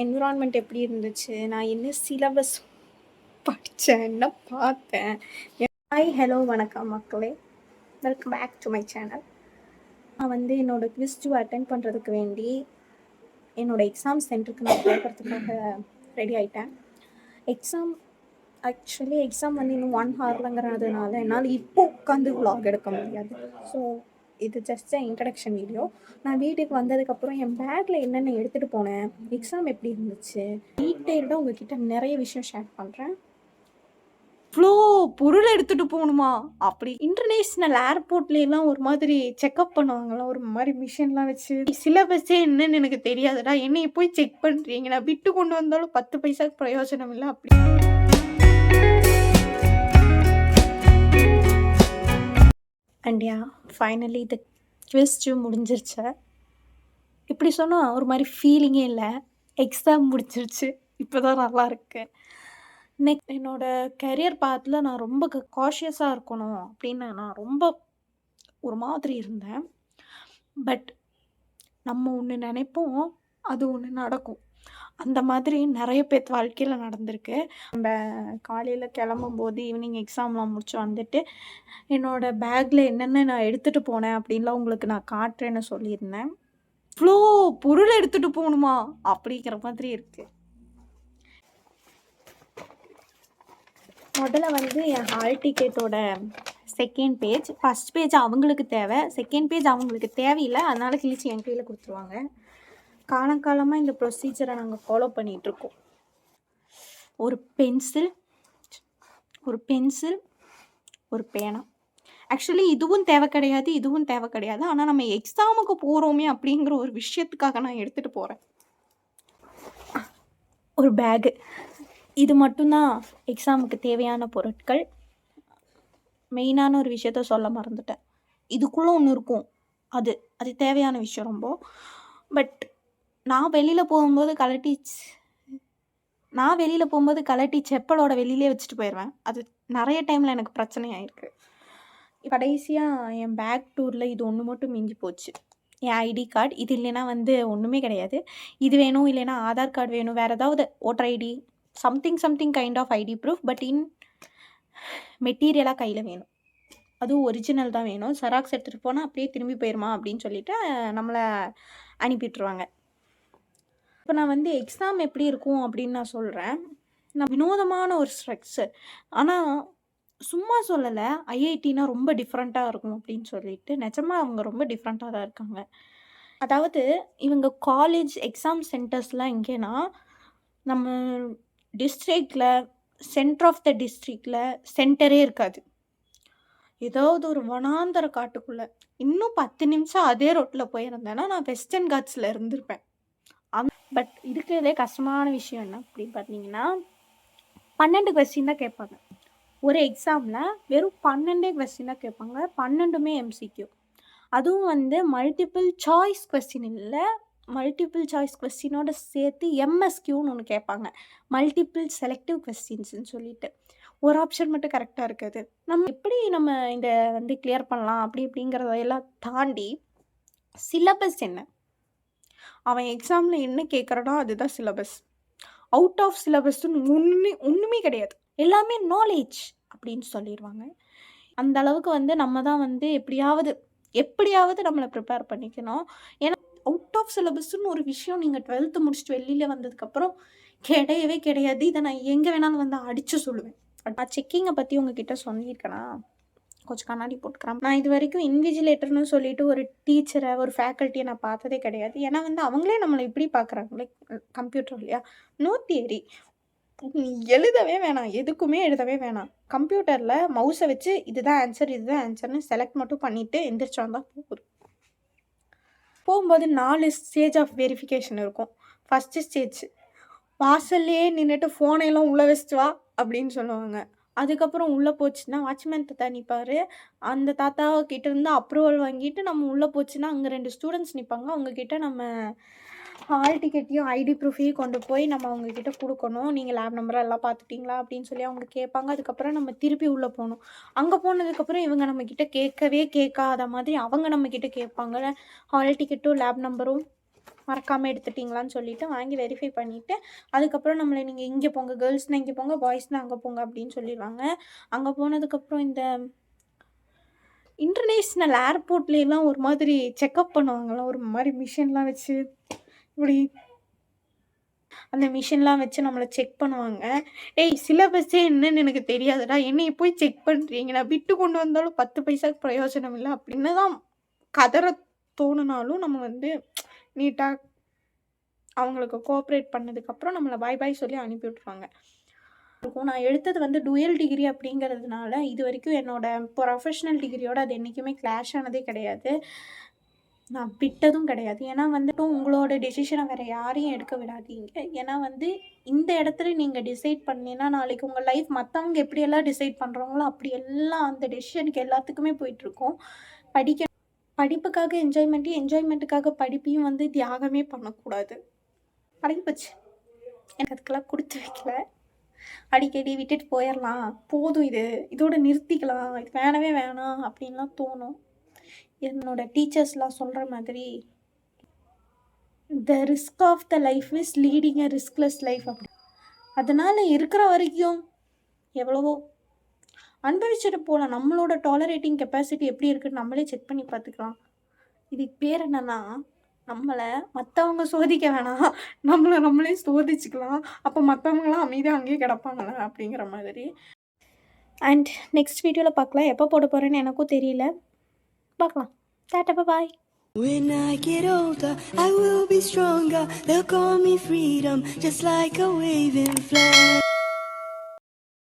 Environment எப்படி இருந்துச்சு? நான் என்ன சிலபஸ் படிச்சேன்? என்ன பார்த்தேன்? ஹாய், ஹலோ, வணக்கம் மக்களே. Welcome back to my channel. நான் வந்து என்னோட குவிஸ் 2 அட்டென்ட் பண்ணுறதுக்கு வேண்டி என்னோட எக்ஸாம் சென்டருக்கு நான் போகிறதுக்காக ரெடி ஆகிட்டேன். எக்ஸாம் வந்து இன்னும் 1 ஹவர்லங்கிறதுனால என்னால் இப்போ உட்காந்து vlog எடுக்க முடியாது. ஸோ இது ஜஸ்ட் இன்ட்ரடக்ஷன் வீடியோ. நான் வீட்டுக்கு வந்ததுக்கப்புறம் என் பேக்கில் என்னென்ன எடுத்துகிட்டு போனேன், எக்ஸாம் எப்படி இருந்துச்சு, டீட்டெயில்டாக உங்ககிட்ட நிறைய விஷயம் ஷேர் பண்ணுறேன். இவ்வளோ பொருள் எடுத்துகிட்டு போகணுமா? அப்படி இன்டர்நேஷ்னல் ஏர்போர்ட்லாம் ஒரு மாதிரி செக்அப் பண்ணுவாங்களாம், ஒரு மாதிரி மிஷின்லாம் வச்சு. சிலபஸே என்னன்னு எனக்கு தெரியாதுடா, என்னைய போய் செக் பண்ணுறீங்க, நான் விட்டு கொண்டு வந்தாலும் 10 பைசாக்கு பிரயோஜனம் இல்லை. அப்படி அண்டியா ஃபைனலி இது குவிஸ் 2 முடிஞ்சிருச்சு. இப்படி சொன்னால் ஒரு மாதிரி ஃபீலிங்கே இல்லை. எக்ஸாம் முடிஞ்சிருச்சு, இப்போ தான் நல்லா இருக்கு. நெக்ஸ்ட் என்னோடய கெரியர் பாத்தில் நான் ரொம்ப காஷியஸாக இருக்கணும் அப்படின்னு நான் ரொம்ப ஒரு மாதிரி இருந்தேன். பட் நம்ம ஒன்று நினைப்போம், அது ஒன்று நடக்கும். அந்த மாதிரி நிறைய பேர் வாழ்க்கையில் நடந்திருக்கு. நம்ம காலையில் கிளம்பும்போது ஈவினிங் எக்ஸாம்லாம் முடிச்சு வந்துட்டு என்னோடய பேக்கில் என்னென்ன நான் எடுத்துகிட்டு போனேன் அப்படின்லாம் உங்களுக்கு நான் காட்டுறேன்னு சொல்லியிருந்தேன். இவ்வளோ பொருள் எடுத்துகிட்டு போகணுமா அப்படிங்கிற மாதிரி இருக்குது. முதல்ல வந்து என் ஹால் டிக்கெட்டோட செகண்ட் பேஜ். ஃபஸ்ட் பேஜ் அவங்களுக்கு தேவை, செகண்ட் பேஜ் அவங்களுக்கு தேவையில்லை, அதனால கிழிச்சு என் கையில் கொடுத்துருவாங்க. காலங்காலமாக இந்த ப்ரொசீஜரை நாங்கள் ஃபாலோ பண்ணிகிட்ருக்கோம். ஒரு பென்சில், ஒரு பேனா. ஆக்சுவலி இதுவும் தேவை கிடையாது, இதுவும் தேவை கிடையாது. ஆனால் நம்ம எக்ஸாமுக்கு போகிறோமே அப்படிங்கிற ஒரு விஷயத்துக்காக நான் எடுத்துகிட்டு போகிறேன். ஒரு பேகு. இது மட்டும்தான் எக்ஸாமுக்கு தேவையான பொருட்கள். மெயினான ஒரு விஷயத்த சொல்ல மறந்துட்டேன். இதுக்குள்ளே ஒன்று இருக்கும், அது தேவையான விஷயம் ரொம்ப. பட் நான் வெளியில் போகும்போது கலட்டி செப்பலோட வெளியிலே வச்சுட்டு போயிடுவேன். அது நிறைய டைமில் எனக்கு பிரச்சனை ஆயிருக்கு. கடைசியாக என் பேக் டூரில் இது ஒன்று மட்டும் மிஞ்சி போச்சு, என் ஐடி கார்டு. இது இல்லைன்னா வந்து ஒன்றுமே கிடையாது. இது வேணும், இல்லைன்னா ஆதார் கார்டு வேணும், வேறு ஏதாவது voter ID, something kind of ID proof. But மெட்டீரியலாக கையில் வேணும், அதுவும் ஒரிஜினல் தான் வேணும். செராக்ஸ் எடுத்துகிட்டு போனால் அப்படியே திரும்பி போயிடுமா அப்படின்னு சொல்லிட்டு நம்மளை அனுப்பிட்டுருவாங்க. இப்போ நான் வந்து எக்ஸாம் எப்படி இருக்கும் அப்படின்னு நான் சொல்கிறேன். நான் வினோதமான ஒரு ஸ்ட்ரக்சர், ஆனால் சும்மா சொல்லலை. ஐஐடினா ரொம்ப டிஃப்ரெண்ட்டாக இருக்கும் அப்படின்னு சொல்லிட்டு நிஜமாக அவங்க ரொம்ப டிஃப்ரெண்ட்டாக தான் இருக்காங்க. அதாவது இவங்க காலேஜ் எக்ஸாம் சென்டர்ஸ்லாம் எங்கேனா நம்ம டிஸ்ட்ரிக்டில் சென்டர் ஆஃப் த டிஸ்ட்ரிக்டில் சென்டரே இருக்காது. ஏதாவது ஒரு வனாந்தர காட்டுக்குள்ளே இன்னும் 10 நிமிஷம் அதே ரோட்டில் போயிருந்தேன்னா நான் வெஸ்டர்ன் காட்ஸில் இருந்திருப்பேன். பட் இருக்கிறதே கஷ்டமான விஷயம் என்ன அப்படின்னு பார்த்தீங்கன்னா, 12 கொஸ்டின் தான் கேட்பாங்க. ஒரு எக்ஸாமில் வெறும் 12 கொஸ்டின் தான் கேட்பாங்க, 12மே எம்சிக்யூ. அதுவும் வந்து மல்டிபிள் சாய்ஸ் கொஸ்டின் இல்லை, மல்டிபிள் சாய்ஸ் கொஸ்டினோட சேர்த்து எம்எஸ்கியூன்னு ஒன்று கேட்பாங்க, மல்டிபிள் செலக்டிவ் கொஸ்டின்ஸ்ன்னு சொல்லிட்டு. ஒரு ஆப்ஷன் மட்டும் கரெக்டாக இருக்குது. நம்ம இந்த வந்து கிளியர் பண்ணலாம் அப்படிங்கிறதையெல்லாம் தாண்டி சிலபஸ் என்ன, அவன் எக்ஸாமில் என்ன கேட்குறானோ அதுதான் சிலபஸ். அவுட் ஆஃப் சிலபஸ்ன்னு ஒன்றுமே கிடையாது, எல்லாமே நாலேஜ் அப்படின்னு சொல்லிடுவாங்க. அந்த அளவுக்கு வந்து நம்ம தான் வந்து எப்படியாவது நம்மளை ப்ரிப்பேர் பண்ணிக்கணும். ஏன்னா அவுட் ஆஃப் சிலபஸ்ன்னு ஒரு விஷயம் நீங்கள் 12th முடிச்சுட்டு வெளியில் வந்ததுக்கப்புறம் கிடையவே கிடையாது. இதை நான் எங்கே வேணாலும் வந்து அடித்து சொல்லுவேன். நான் செக்கிங்கை பற்றி உங்ககிட்ட சொல்லியிருக்கேனா, கொஞ்சம் கண்ணாடி போட்டுக்கிறேன். நான் இது வரைக்கும் இன்விஜிலேட்டர்னு சொல்லிட்டு ஒரு டீச்சரை, ஒரு ஃபேக்கல்ட்டியை நான் பார்த்ததே கிடையாது. ஏன்னா வந்து அவங்களே நம்மளை இப்படி பார்க்குறாங்களே கம்ப்யூட்டர் இல்லையா, நோ தியரி. நீ எழுதவே வேணாம், எதுக்குமே எழுதவே வேணாம். கம்ப்யூட்டரில் மவுஸை வச்சு இதுதான் ஆன்சர்னு செலக்ட் மட்டும் பண்ணிவிட்டு எந்திரிச்சு வந்தால் போகும்போது 4 ஸ்டேஜ் ஆஃப் வெரிஃபிகேஷன் இருக்கும். ஃபஸ்ட்டு ஸ்டேஜ் வாசல்லையே நின்றுட்டு ஃபோனையெல்லாம் உள்ளே வச்சுட்டு வா அப்படின்னு சொல்லுவாங்க. அதுக்கப்புறம் உள்ளே போச்சுன்னா வாட்ச்மேன் தாத்தா நிற்பார். அந்த தாத்தா கிட்ட இருந்து அப்ரூவல் வாங்கிட்டு நம்ம உள்ளே போச்சுன்னா அங்கே 2 ஸ்டூடெண்ட்ஸ் நிற்பாங்க. அவங்கக்கிட்ட நம்ம ஹால் டிக்கெட்டையும் ஐடி ப்ரூஃபையும் கொண்டு போய் நம்ம அவங்கக்கிட்ட கொடுக்கணும். நீங்கள் லேப் நம்பர் எல்லாம் பார்த்துட்டிங்களா அப்படின்னு சொல்லி அவங்க கேட்பாங்க. அதுக்கப்புறம் நம்ம திருப்பி உள்ளே போகணும். அங்கே போனதுக்கப்புறம் இவங்க நம்மக்கிட்ட கேட்காத மாதிரி அவங்க நம்மக்கிட்ட கேட்பாங்க. ஹால் டிக்கெட்டும் லேப் நம்பரும் மறக்காமல் எடுத்துட்டிங்களான்னு சொல்லிட்டு வாங்கி வெரிஃபை பண்ணிவிட்டு அதுக்கப்புறம் நம்மளை நீங்கள் இங்கே போங்க, கேர்ள்ஸ்னால் இங்கே போங்க, பாய்ஸ்னால் அங்கே போங்க அப்படின்னு சொல்லிடுவாங்க. அங்கே போனதுக்கப்புறம் இந்த இன்டர்நேஷ்னல் ஏர்போர்ட்லேலாம் ஒரு மாதிரி செக்கப் பண்ணுவாங்களாம், ஒரு மாதிரி மிஷின்லாம் வச்சு இப்படி அந்த மிஷின்லாம் வச்சு நம்மளை செக் பண்ணுவாங்க. ஏய் சிலபஸே என்னன்னு எனக்கு தெரியாதுடா, என்னைய போய் செக் பண்ணுறீங்க, நான் விட்டு கொண்டு வந்தாலும் 10 பைசாக்கு பிரயோஜனம் இல்லை அப்படின்னு தான் கதற தோணுனாலும் நம்ம வந்து நீட்டாக அவங்களுக்கு கோஆப்ரேட் பண்ணதுக்கப்புறம் நம்மளை பாய் பாய் சொல்லி அனுப்பி விட்ருவாங்க. நான் எடுத்தது வந்து டுயல் டிகிரி அப்படிங்கிறதுனால இது வரைக்கும் என்னோட ப்ரொஃபஷ்னல் டிகிரியோட அது என்றைக்குமே கிளாஷ் ஆனதே கிடையாது. நான் விட்டதும் கிடையாது. ஏன்னா வந்துட்டு உங்களோட டெசிஷனை வேறு யாரையும் எடுக்க விடாதீங்க. ஏன்னா வந்து இந்த இடத்துல நீங்கள் டிசைட் பண்ணீங்கன்னா நாளைக்கு உங்கள் லைஃப் மற்றவங்க எப்படியெல்லாம் டிசைட் பண்ணுறாங்களோ அப்படி எல்லாம் அந்த டெசிஷனுக்கு எல்லாத்துக்குமே போயிட்டுருக்கோம். படிப்புக்காக என்ஜாய்மெண்ட்டுக்காக படிப்பையும் வந்து தியாகமே பண்ணக்கூடாது. அடைப்பச்சு எனக்கு அதுக்கெல்லாம் கொடுத்து வைக்கல. அடிக்கடி விட்டுட்டு போயிடலாம், போதும் இதோட நிறுத்திக்கலாம், இது வேணவே வேணாம் அப்படின்லாம் தோணும். என்னோட டீச்சர்ஸ்லாம் சொல்கிற மாதிரி the risk of the life is leading a riskless life அப்படி. அதனால் இருக்கிற வரைக்கும் எவ்வளவோ அனுபவிச்சுட்டு போகலாம். நம்மளோட டாலரேட்டிங் கெப்பாசிட்டி எப்படி இருக்குன்னு நம்மளே செக் பண்ணி பார்த்துக்கலாம். இதுக்கு பேர் என்னென்னா நம்மளை மற்றவங்க சோதிக்க வேணாம், நம்மளே சோதிச்சுக்கலாம். அப்போ மற்றவங்களாம் அமைதியாக அங்கேயே கிடப்பாங்களே அப்படிங்கிற மாதிரி. அண்ட் நெக்ஸ்ட் வீடியோவில் பார்க்கலாம். எப்போ போட போகிறேன்னு எனக்கும் தெரியல, பார்க்கலாம். டாடா பாய். When I get older, I will be stronger. They'll call me freedom, just like a waving flag.